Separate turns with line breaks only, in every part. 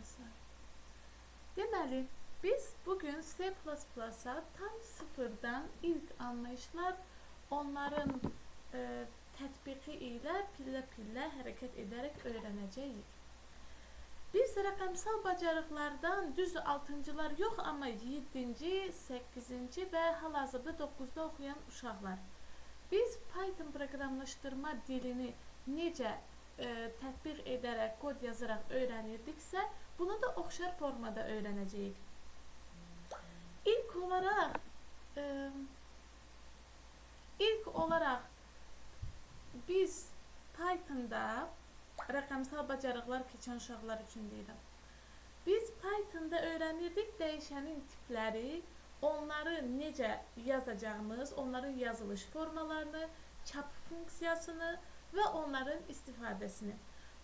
olmasa. Deməli, biz bugün C++'a tam sıfırdan ilk anlayışlar, onların tətbiqi ilə pillə-pillə hərəkət edərək öyrənəcəyik. Biz rəqəmsal bacarıqlardan düz 6-cılar yox, amma 7-ci, 8-ci və hal-hazırda 9-da oxuyan uşaqlar. Biz Python proqramlaşdırma dilini necə tətbiq edərək, kod yazaraq öyrənirdiksə, bunu da oxşar formada öyrənəcəyik. İlk olaraq biz Python'da rəqəmsal bacarıqlar keçən uşaqlar üçün deyirəm. Biz Python'da öyrənirdik dəyişənin tipləri, onları necə yazacağımız, onların yazılış formalarını, çap funksiyasını və onların istifadəsini.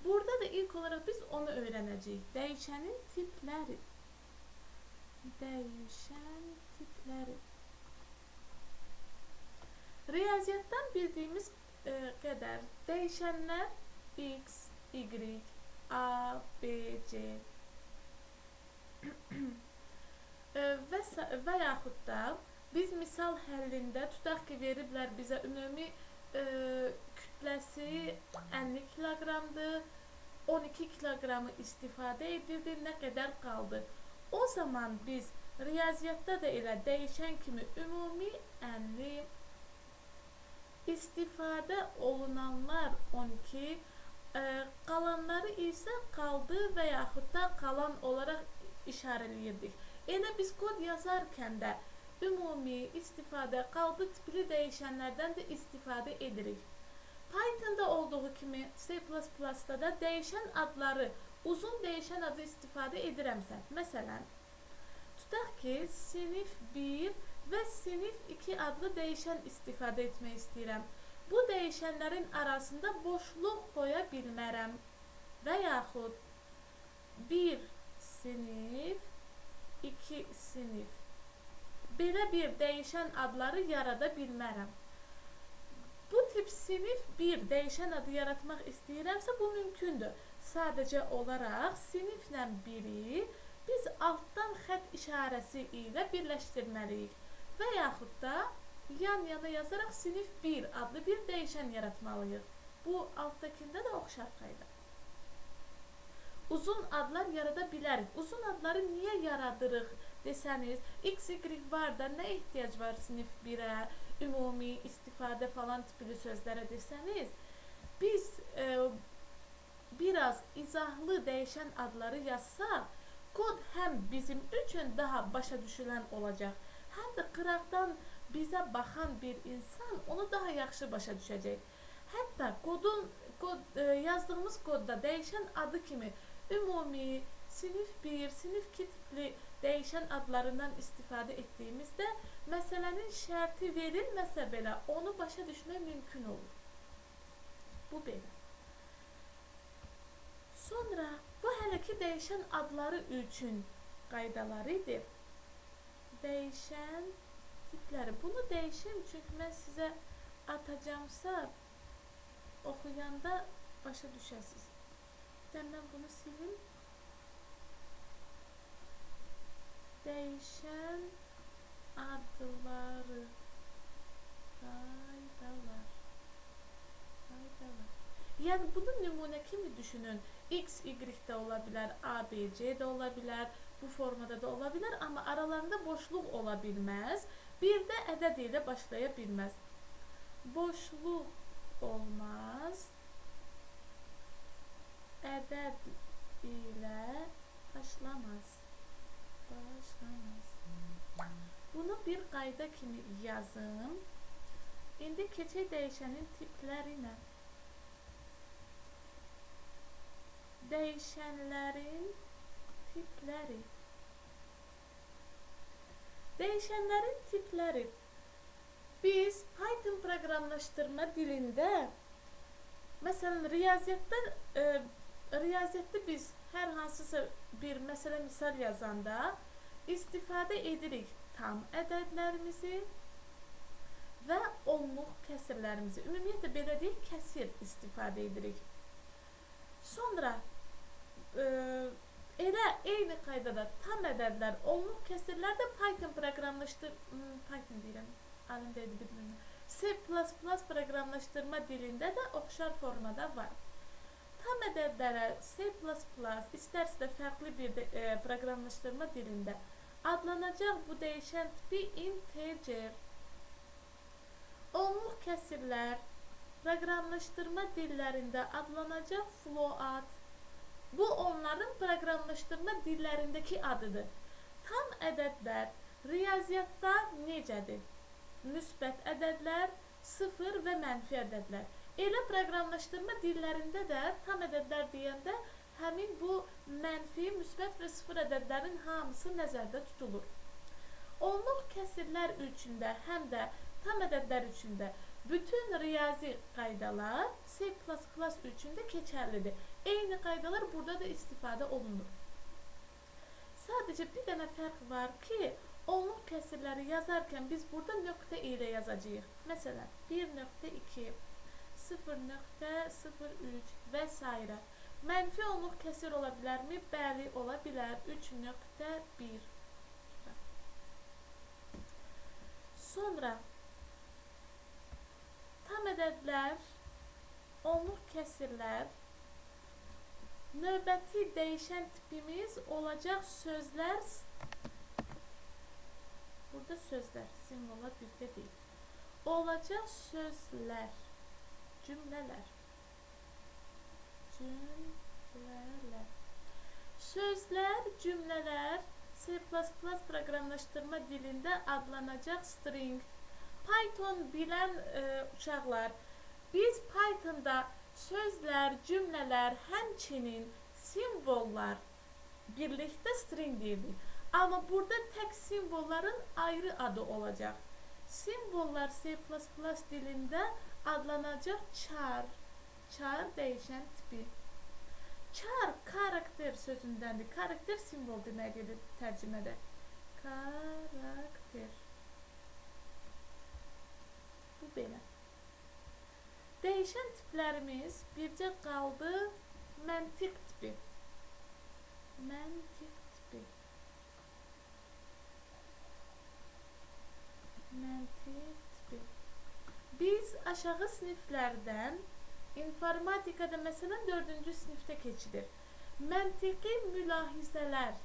Burada da ilk olaraq biz onu öyrənəcəyik. Dəyişənin tipləri. Dəyişən tipləri. Riyaziyyatdan bildiyimiz qədər dəyişənlər x, y, a, b, c və yaxud da biz misal həllində tutaq ki, veriblər bizə ümumi kütləsi 50 kiloqramdır, 12 kiloqramı istifadə edildi, nə qədər qaldı? O zaman biz riyaziyyatda da elə dəyişən kimi ümumi 50, istifadə olunanlar 12, qalanları isə qaldı və yaxud da qalan olaraq işarələyirdik. Elə biz kod yazarkən də ümumi, istifadə, qaldı tipli dəyişənlərdən də istifadə edirik. Python'da olduğu kimi C++'da da dəyişən adları, uzun dəyişən adı istifadə edirəmsə, məsələn, tutaq ki, sinif 1 və sinif 2 adlı dəyişən istifadə etmək istəyirəm. Bu dəyişənlərin arasında boşluq qoya bilmərəm və yaxud 1 sinif, 2 sinif. Belə bir dəyişən adları yarada bilmərəm. Bu tip sinif 1 dəyişən adı yaratmaq istəyirəmsə, bu mümkündür. Sadəcə olaraq siniflə 1-i biz altdan xətt işarəsi ilə birləşdirməliyik və yaxud da yan-yana yazaraq sinif 1 adlı bir dəyişən yaratmalıyıq. Bu altdakində də oxşar qayda. Uzun adlar yarada bilərik. Uzun adları niyə yaradırıq desəniz, x, y var da nə ehtiyac var sinif 1-ə, ümumi, istifadə falan tipli sözlərə desəniz, biz biraz izahlı dəyişən adları yazsaq, kod həm bizim üçün daha başa düşülən olacaq, həm də qıraqdan bizə baxan bir insan onu daha yaxşı başa düşəcək. Hətta yazdığımız kodda dəyişən adı kimi ümumi, sinif 1, sinif 2 tipli dəyişən adlarından istifadə etdiyimizdə məsələnin şərti verilməsə belə onu başa düşmək mümkün olur. Bu belə. Sonra bu hələ ki dəyişən adları üçün qaydaları idi. Dəyişən tipləri. Bunu dəyişəm çünki mən sizə atacağımsa oxuyanda başa düşəsiz. Mən bunu silim. Dəyişən adları. Qaydalar. Yəni bunu nümunə kimi düşünün. X, Y də ola bilər, A, B, C də ola bilər, bu formada da ola bilər, amma aralarında boşluq ola bilməz. Bir də ədəd ilə başlaya bilməz. Boşluq olmaz. Ədəd ilə başlamaz. Bunu bir qayda kimi yazım. İndi keçək dəyişənin tiplərinə. Dəyişənlərin tipləri. Dəyişənlərin tipləri. Biz Python proqramlaşdırma dilində, məsələn, riyaziyyatda biz hər hansısa bir misal yazanda istifadə edirik tam ədədlərimizi və onluq kəsirlərimizi. Ümumiyyətlə belə deyək, kəsir istifadə edirik. Sonra elə da tam ədədlər, onluq kəsirlər də Python Python deyirəm, əlimdəydi bilmirəm. C++ proqramlaşdırma dilində də oxşar formada var. Tam ədədlərə C++, istərsə də fərqli bir proqramlaşdırma dilində adlanacaq bu dəyişən tipi integer. Onluq kəsirlər proqramlaşdırma dillərində adlanacaq float. Bu onların proqramlaşdırma dillərindəki adıdır. Tam ədədlər riyaziyyatda necədir? Müsbət ədədlər, sıfır və mənfi ədədlər. Elə proqramlaşdırma dillərində də tam ədədlər deyəndə həmin bu mənfi, müsbət və sıfır ədədlərin hamısı nəzərdə tutulur. Onluq kəsirlər üçün də, həm də tam ədədlər üçün də bütün riyazi qaydalar C++ üçün də keçərlidir. Eyni qaydalar burada da istifadə olunur. Sadəcə bir dənə fərq var ki, onluq kəsirləri yazarkən biz burada nöqtə ilə yazacağıq. Məsələn, 1.2, 0.03 və s. Mənfi onluq kəsir ola bilərmi? Bəli, ola bilər. 3.1. Sonra tam ədədlər, onluq kəsirlər, növbəti dəyişən tipimiz olacaq sözlər. Burada sözlər, simvollar birgə deyil. Olacaq sözlər, cümlələr. Sözlər, cümlələr C++ proqramlaşdırma dilində adlanacaq string. Python bilən uşaqlar, biz Pythonda sözlər, cümlələr, həmçinin simvollar birlikdə string deyirik. Amma burada tək simvolların ayrı adı olacaq. Simvollar C++ dilində adlanacaq char. Char dəyişən tipi. Char karakter sözündəndir. Karakter simvol deməkdir tərcümədə. Karakter. Bu belə. Dəyişən tiplərimiz bircə qaldı məntiq tipi. Məntiq tipi. Məntiq tipi. Biz aşağı siniflərdən informatikada məsələn 4-cü sinifdə keçilir. Məntiqi mülahizələr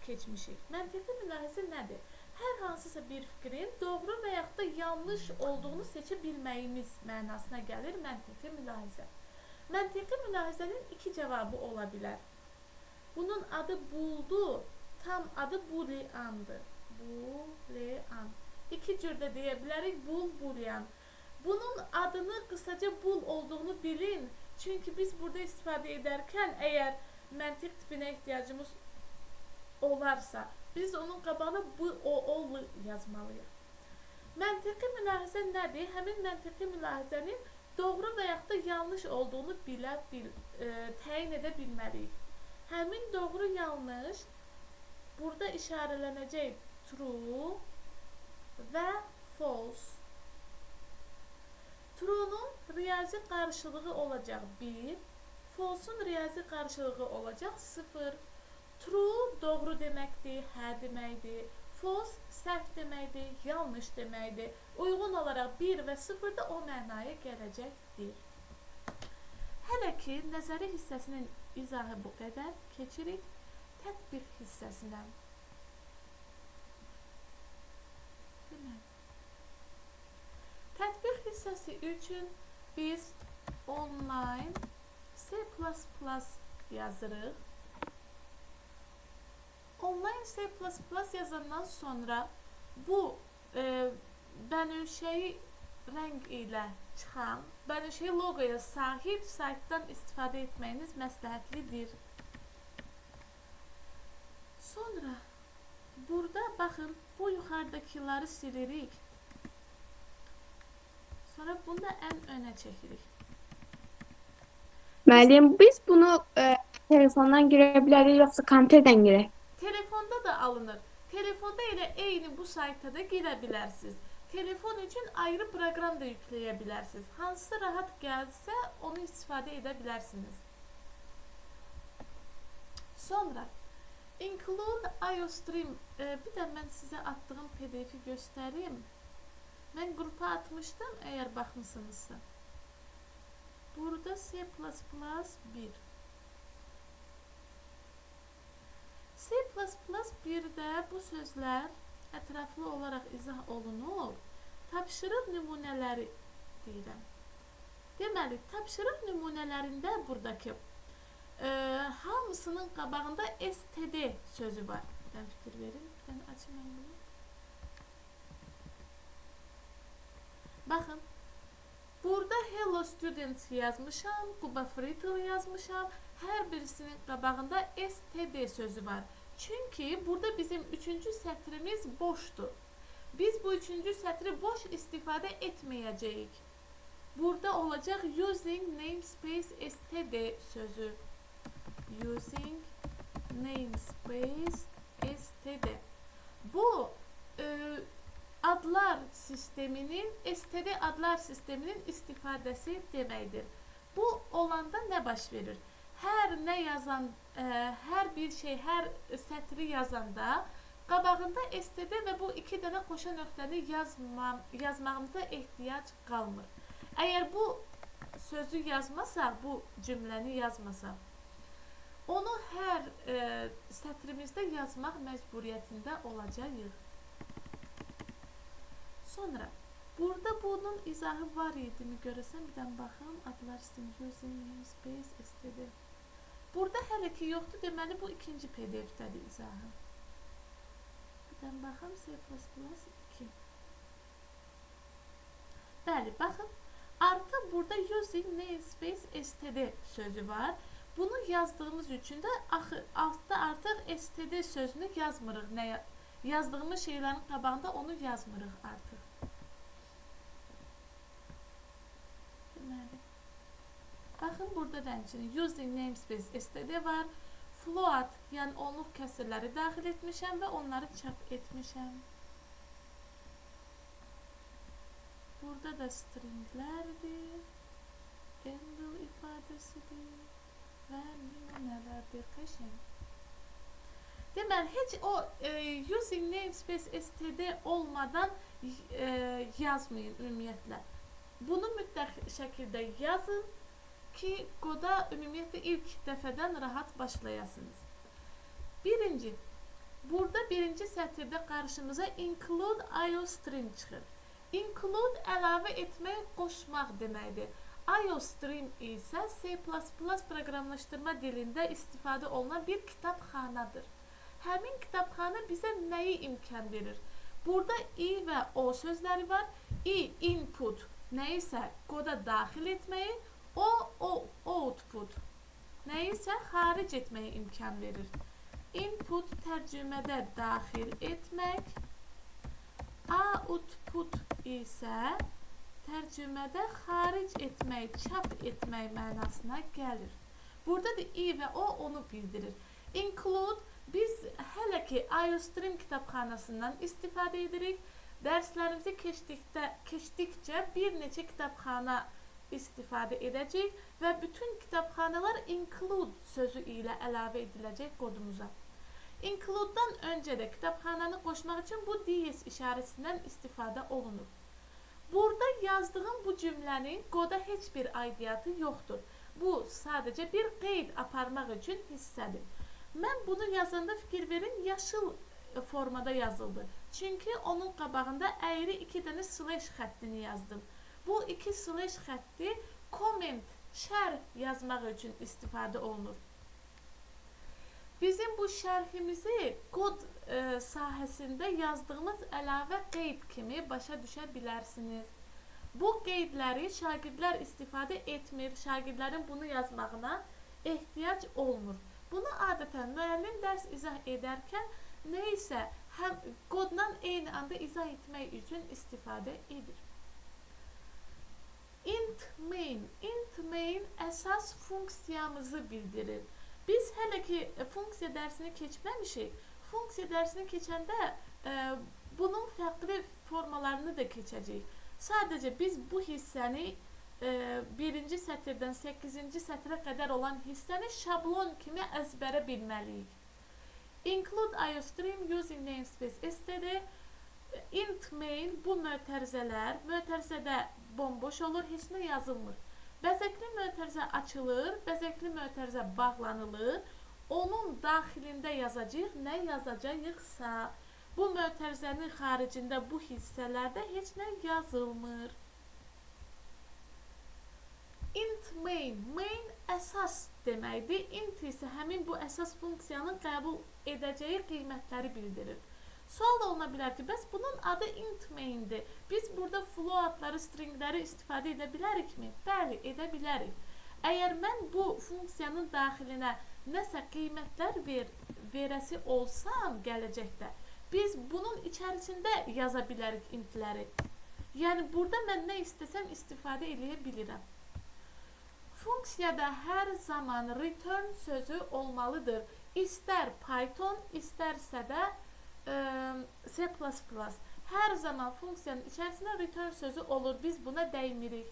keçmişik. Məntiqi mülahizə nədir? Hər hansısa bir fikrin doğru və yaxud da yanlış olduğunu seçə bilməyimiz mənasına gəlir məntiqi mülahizə. Məntiqi mülahizənin iki cavabı ola bilər. Bunun adı buldu, tam adı booleandır. Boolean. İki cürdə deyə bilərik, boolean. Bunun adını qısaca bool olduğunu bilin. Çünki biz burada istifadə edərkən əgər məntiq tipinə ehtiyacımız olarsa, biz onun qabağına bu yazmalıyıq. Məntiqi mülahizə nədir? Həmin məntiqi mülahizənin doğru və yaxud da yanlış olduğunu təyin edə bilməliyik. Həmin doğru yanlış burada işarələnəcək true və false. True'nun riyazi qarşılığı olacaq 1, false'un riyazi qarşılığı olacaq 0. True doğru deməkdir, hə deməkdir. False səhv deməkdir, yanlış deməkdir. Uyğun olaraq 1 və 0 da o mənaya gələcəkdir. Hələ ki, nəzəri hissəsinin izahı bu qədər. Keçirik tətbiq hissəsinə. Tətbiq hissəsi üçün biz online C++ yazırıq. Online C++ yazandan sonra bu bənövşəyi rəng ilə çıxan, bənövşəyi logoya sahib saytdan istifadə etməyiniz məsləhətlidir. Sonra burada baxın, bu yuxarıdakiləri silirik. Sonra bunu da ən önə çəkirik.
Müəllim, biz bunu telefondan girə bilərik, yoxsa kompüterdən girək?
Telefonda da alınır. Telefonda elə eyni bu sayta da girə bilərsiniz. Telefon üçün ayrı proqram da yükləyə bilərsiniz. Hansı rahat gəlsə, onu istifadə edə bilərsiniz. Sonra Include IOStream. Bir də mən sizə attığım PDF-i göstərim. Mən qrupa atmışdım, əgər baxmısınızsa. Burada C++ 1. C++ 1-də bu sözlər ətraflı olaraq izah olunur. Tapşırıq nümunələri deyirəm. Deməli, tapşırıq nümunələrində buradakı hamısının qabağında std sözü var. Ben fikir verin. Ben açayım ben bunu. Bakın. Burada Hello Students yazmışam. Kuba Fritter yazmışam. Hər birisinin qabağında std sözü var. Çünki burada bizim 3-cü sətrimiz boşdur. Biz bu 3-cü sətri boş istifadə etməyəcəyik. Burada olacaq using namespace std sözü. Using namespace std. Bu adlar sisteminin, std adlar sisteminin istifadəsi deməkdir. Bu olanda nə baş verir? Hər nə yazan, hər bir şey, hər sətri yazanda qabağında std və bu iki dənə qoşa nöqtəni yazmağımıza ehtiyac qalmır. Əgər bu sözü yazmasaq, bu cümləni yazmasaq, onu hər sətrimizdə yazmaq məcburiyyətində olacağıq. Sonra, burada bunun izahı var idimi görəsən, bir dən baxım, adlar sistemi using namespace std. Burada hələ ki yoxdur, deməli bu ikinci PDF-dədir izahı. Bir dən baxım, C++ 2. Bəli, baxın, artıq burada using namespace std sözü var. Bunu yazdığımız üçün də altda artıq std sözünü yazmırıq. Yazdığımız şeylərin qabağında onu yazmırıq artıq. Deməli, baxın, burada da həmçinin using namespace std var. Float, yəni onluq kəsrləri daxil etmişəm və onları çap etmişəm. Burada da stringlərdir, handle ifadəsidir və nümunələrdir, qəşəng. Deməli, heç o using namespace std olmadan yazmayın ümumiyyətlə. Bunu mütləq şəkildə yazın ki, qoda ümumiyyətlə ilk dəfədən rahat başlayasınız. Birinci, burada birinci sətirdə qarşımıza include IOStream çıxır. Include əlavə etmək, qoşmaq deməkdir. IOStream isə C++ proqramlaşdırma dilində istifadə olunan bir kitabxanadır. Həmin kitabxana bizə nəyi imkan verir? Burada I və O sözləri var. I, input, nəyisə qoda daxil etməyi, O, output, nəyisə xaric etməyi imkan verir. Input tərcümədə daxil etmək, output isə tərcümədə xaric etmək, çap etmək mənasına gəlir. Burada da I və O onu bildirir. Include, biz hələ ki IOStream kitabxanasından istifadə edirik. Dərslərimizi keçdikcə bir neçə kitabxana istifadə edəcək və bütün kitabxanalar include sözü ilə əlavə ediləcək kodumuza. Include-dan öncə də kitabxananı qoşmaq üçün bu DS işarəsindən istifadə olunur. Burada yazdığım bu cümlənin qoda heç bir aidiyyatı yoxdur. Bu sadəcə bir qeyd aparmaq üçün hissədir. Mən bunu yazanda fikir verin, yaşıl formada yazıldı. Çünki onun qabağında əyri 2 dənə slash xəttini yazdım. Bu 2 slash xətti comment, şərh yazmaq üçün istifadə olunur. Bizim bu şərhimizi kod sahəsində yazdığımız əlavə qeyd kimi başa düşə bilərsiniz. Bu qeydləri şagirdlər istifadə etmir, şagirdlərin bunu yazmağına ehtiyac olmur. Bunu adətən müəllim dərs izah edərkən nə isə həm qodla eyni anda izah etmək üçün istifadə edir. Int main əsas funksiyamızı bildirir. Biz hələ ki funksiya dərsini keçməmişik. Funksiya dərsini keçəndə bunun fərqli formalarını da keçəcəyik. Sadəcə biz bu hissəni birinci sətirdən 8-ci sətrə qədər olan hissəni şablon kimi əzbərə bilməliyik. Include IOStream using namespace std. Int main bu mötərizədə bomboş olur, heç nə yazılmır. Bəzəkli mötərizə açılır, bəzəkli mötərizə bağlanılır. Onun daxilində yazacağıq, nə yazacağıqsa. Bu mötərizənin xaricində bu hissələrdə heç nə yazılmır. Int main. Main əsas deməkdir. Int isə həmin bu əsas funksiyanın qəbul edəcəyi qiymətləri bildirir. Sual oluna bilər ki, bəs bunun adı int maindir. Biz burada floatları, stringləri istifadə edə bilərikmi? Bəli, edə bilərik. Əgər mən bu funksiyanın daxilinə nəsə qiymətlər verəsi olsam gələcəkdə, biz bunun içərisində yaza bilərik intləri. Yəni, burada mən nə istəsəm istifadə edə bilirəm. Funksiyada hər zaman return sözü olmalıdır. İstər Python, istərsə də C++. Hər zaman funksiyanın içərisində return sözü olur. Biz buna dəymirik.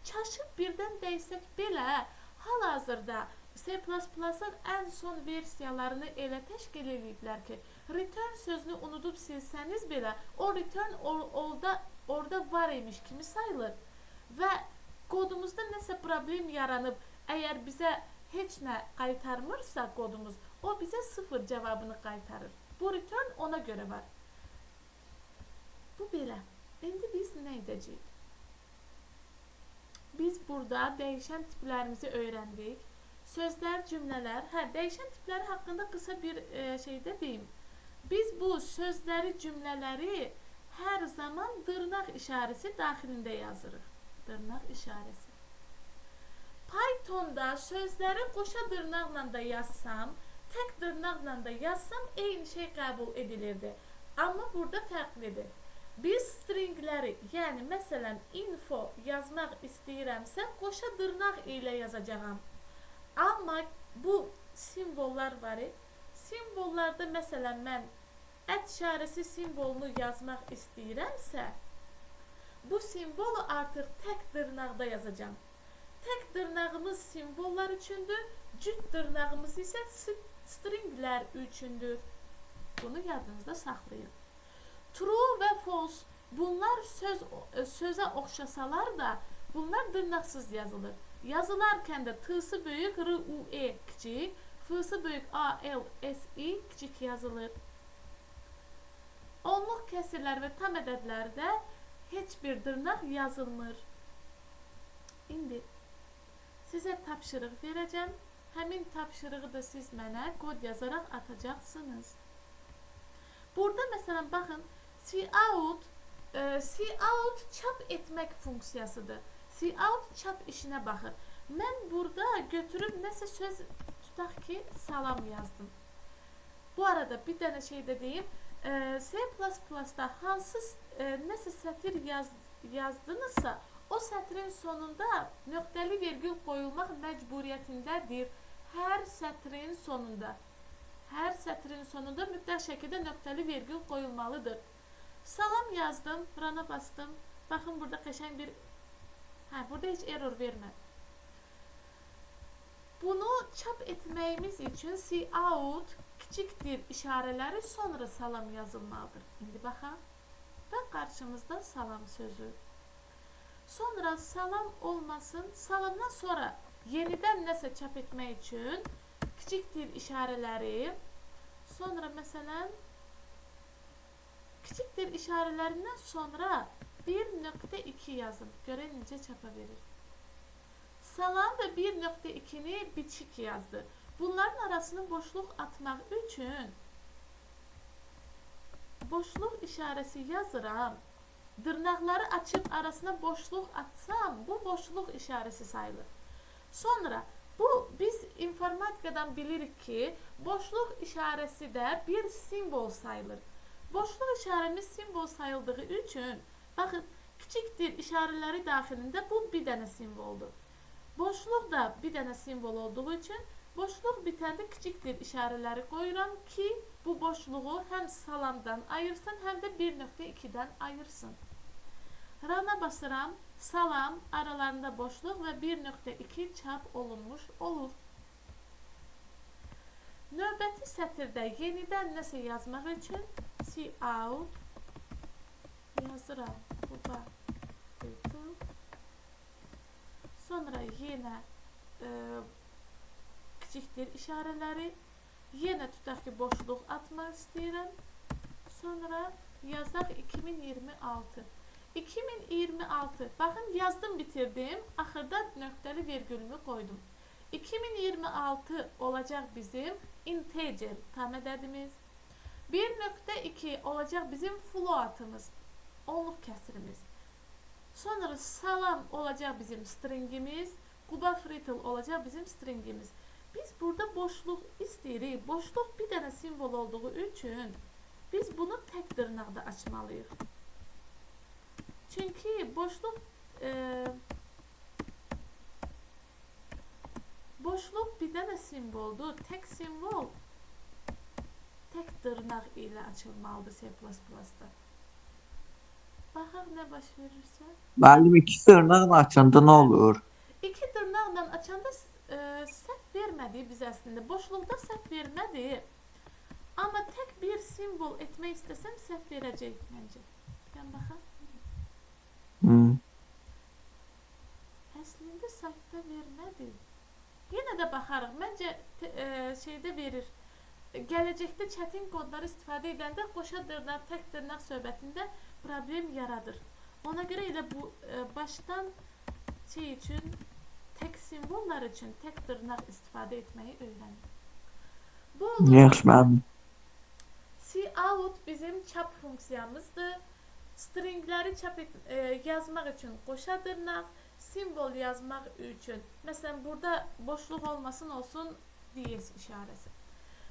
Çaşıb birdən dəysək belə, hal-hazırda C++-ın ən son versiyalarını elə təşkil ediblər ki, return sözünü unudub silsəniz belə, o return orada var imiş kimi sayılır. Və kodumuzda nəsə problem yaranıb, əgər bizə heç nə qaytarmırsa kodumuz, o bizə 0 cavabını qaytarır. Bu return ona görə var. Bu belə. İndi biz nə edəcəyik? Biz burada dəyişən tiplərimizi öyrəndik. Sözlər, cümlələr. Dəyişən tipləri haqqında qısa bir şey də deyim. Biz bu sözləri, cümlələri hər zaman dırnaq işarəsi daxilində yazırıq. Dırnaq işarəsi. Pythonda sözləri qoşa dırnaqla da yazsam, tək dırnaqla da yazsam eyni şey qəbul edilirdi. Amma burada fərqlidir. Biz stringləri, yəni məsələn info yazmaq istəyirəmsə, qoşa dırnaq ilə yazacağam. Amma bu simvollar var. Simvollarda məsələn mən ət işarəsi simvolunu yazmaq istəyirəmsə, bu simvolu artıq tək dırnaqda yazacağam. Tək dırnağımız simvollar üçündür, cüt dırnağımız isə stringlər üçündür. Bunu yadınızda saxlayın. True və false, bunlar sözə oxşasalar da, bunlar dırnaqsız yazılır. Yazılarkən də t-sı böyük, r-u-e kiçik, f-sı böyük, a-l-s-i kiçik yazılır. Onluq kəsirlər və tam ədədlərdə heç bir dırnaq yazılmır. İndi sizə tapşırıq verəcəm. Həmin tapşırığı da siz mənə kod yazaraq atacaqsınız. Burada məsələn baxın, cout çap etmək funksiyasıdır. Cout çap işinə baxır. Mən burada götürüb nəsə söz tutaq ki, salam yazdım. Bu arada bir dənə şey də deyim. C++-da hansı nəsə sətir yazdınızsa, o sətrin sonunda nöqtəli vergül qoyulmaq məcburiyyətindədir. Hər sətrin sonunda mütləq şəkildə nöqtəli vergül qoyulmalıdır. Salam yazdım, rana bastım. Baxın, burada qəşəng bir... burada heç error vermədi. Bunu çap etməyimiz üçün cout kiçikdir işarələri sonra salam yazılmalıdır. İndi baxaq. Və qarşımızda salam sözü. Sonra salam olmasın. Salamdan sonra yenidən nəsə çap etmək üçün kiçikdir işarələri. Sonra məsələn kiçikdir işarələrindən sonra 1.2 yazın. Görək necə çapa verir. Salam və 1.2-ni biçik yazdı. Bunların arasını boşluq atmaq üçün boşluq işarəsi yazıram. Dırnaqları açıb arasına boşluq atsam, bu boşluq işarəsi sayılır. Sonra biz informatikadan bilirik ki, boşluq işarəsi də bir simvol sayılır. Boşluq işarəmiz simvol sayıldığı üçün, baxın, kiçikdir işarələri daxilində bu bir dənə simvoldur. Boşluq da bir dənə simvol olduğu üçün, boşluq bitəndə kiçikdir işarələri qoyuram ki, bu boşluğu həm salamdan ayırsın, həm də 1.2-dən ayırsın. Rana basıram, salam, aralarında boşluq və 1.2 çap olunmuş olur. Növbəti sətirdə yenidən nəsə yazmaq üçün cout yazıram. Quba Frital. Sonra yenə kiçikdir işarələri. Yenə tutaq ki, boşluq atmaq istəyirəm. Sonra yazaq 2026. 2026. Baxın, yazdım, bitirdim. Axırda nöqtəli vergülümü qoydum. 2026 olacaq bizim integer tam ədədimiz. 1.2 olacaq bizim floatımız, onluq kəsirimiz. Sonra salam olacaq bizim stringimiz, Quba Frital olacaq bizim stringimiz. Biz burada boşluq istəyirik. Boşluq bir dənə simvol olduğu üçün biz bunu tək dırnaqda açmalıyıq. Çünki boşluq bir dənə simvoldur. Tək simvol tək dırnaq ilə açılmalıdır C++-da. Baxaq nə baş verirsə.
Müəllim, iki dırnaqla açanda nə olur?
İki dırnaqla açanda səhv vermədi biz əslində. Boşluqda səhv vermədi. Amma tək bir simvol etmək istəsəm səhv verəcək məncə. Gəlin baxaq. Əslində saytda vermədi. Yenə də baxarıq. Məncə şeydə verir. Gələcəkdə çətin kodları istifadə edəndə qoşa dırnaq, tək dırnaq söhbətində problem yaradır. Ona görə elə bu başdan şey üçün, tək simvollar üçün tək dırnaq istifadə etməyi öyrənin. Bu
Yaxşı, müəllim.
cout bizim çap funksiyamızdır. Stringləri yazmaq üçün qoşa dırnaq, simvol yazmaq üçün, məsələn, burada boşluq olmasın, olsun DS işarəsi.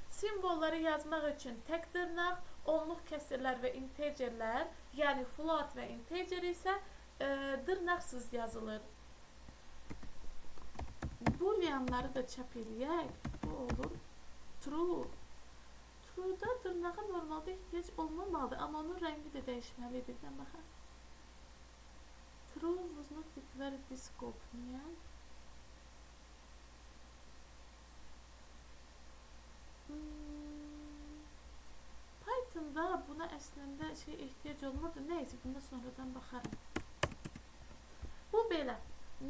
Simvolları yazmaq üçün tək dırnaq, onluq kəsirlər və integerlər, yəni float və integer isə dırnaqsız yazılır. Booleanları da çap eləyək. Bu olur true. True'da dırnağa normalda ehtiyac olmamalıdır, amma onun rəngi də dəyişməlidir. Gəlin baxaq. True was not declared this scope. Niyə? Python'da buna əslində ehtiyac olmurdu. Nəysə, bunda sonradan baxarım. Bu belə.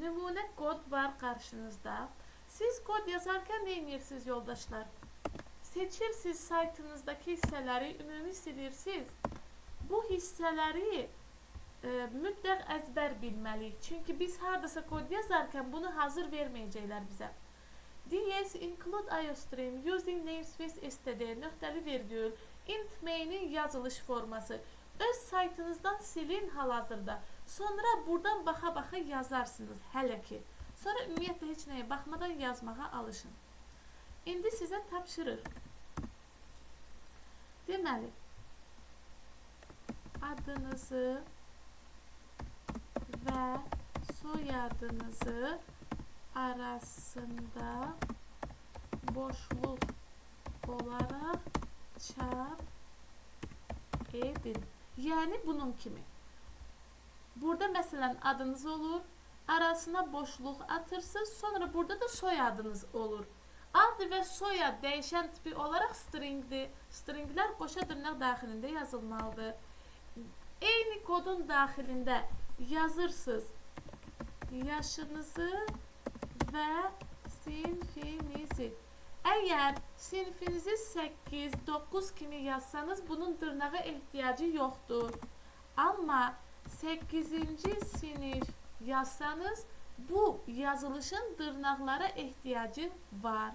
Nümunə kod var qarşınızda. Siz kod yazarkən nə edirsiniz yoldaşlar? Seçirsiniz saytınızdakı hissələri, ümumi silirsiniz. Bu hissələri mütləq əzbər bilməliyik. Çünki biz hardasa kod yazarkən bunu hazır verməyəcəklər bizə. DS include iostream using namespace std nöqtəli vergül int main'in yazılış forması. Öz saytınızdan silin hal-hazırda. Sonra buradan baxa-baxa yazarsınız hələ ki. Sonra ümumiyyətlə heç nəyə baxmadan yazmağa alışın. İndi sizə tapşırır. Deməli, adınızı və soyadınızı arasında boşluq olaraq çap edin. Yəni bunun kimi. Burada məsələn adınız olur, arasına boşluq atırsınız, sonra burada da soyadınız olur. Ad və soyad dəyişən tipi olaraq stringdir. Stringlər qoşa dırnaq daxilində yazılmalıdır. Eyni kodun daxilində yazırsınız yaşınızı və sinfinizi. Əgər sinfinizi 8-9 kimi yazsanız, bunun dırnağa ehtiyacı yoxdur. Amma 8-ci sinif yazsanız, bu yazılışın dırnaqlara ehtiyacı var.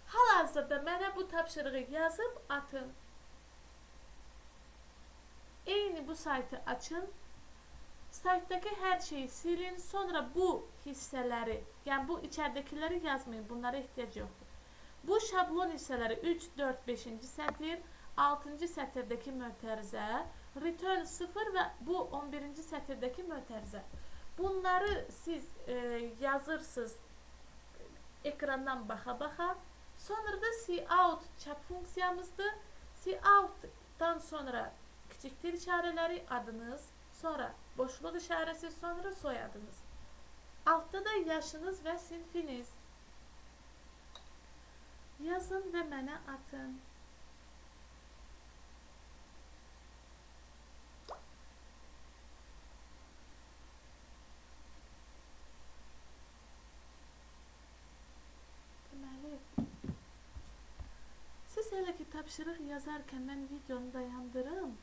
Hal-hazırda mənə bu tapşırığı yazıb atın. Eyni bu saytı açın. Saytdakı hər şeyi silin. Sonra bu hissələri, yəni bu içərdəkiləri yazmayın. Bunlara ehtiyac yoxdur. Bu şablon hissələri 3, 4, 5-ci sətir, 6-cı sətirdəki mötərizə, return 0 və bu 11-ci sətirdəki mötərizə. Bunları siz yazırsınız ekrandan baxa-baxa. Sonra da cout çap funksiyamızdır. Cout'dan sonra kiçikdir işarələri, adınız, sonra boşluq işarəsi, sonra soyadınız. Altda da yaşınız və sinfiniz. Yazın və mənə atın. Deməli, siz hələ ki tapşırıq yazarkən mən videonu dayandırım.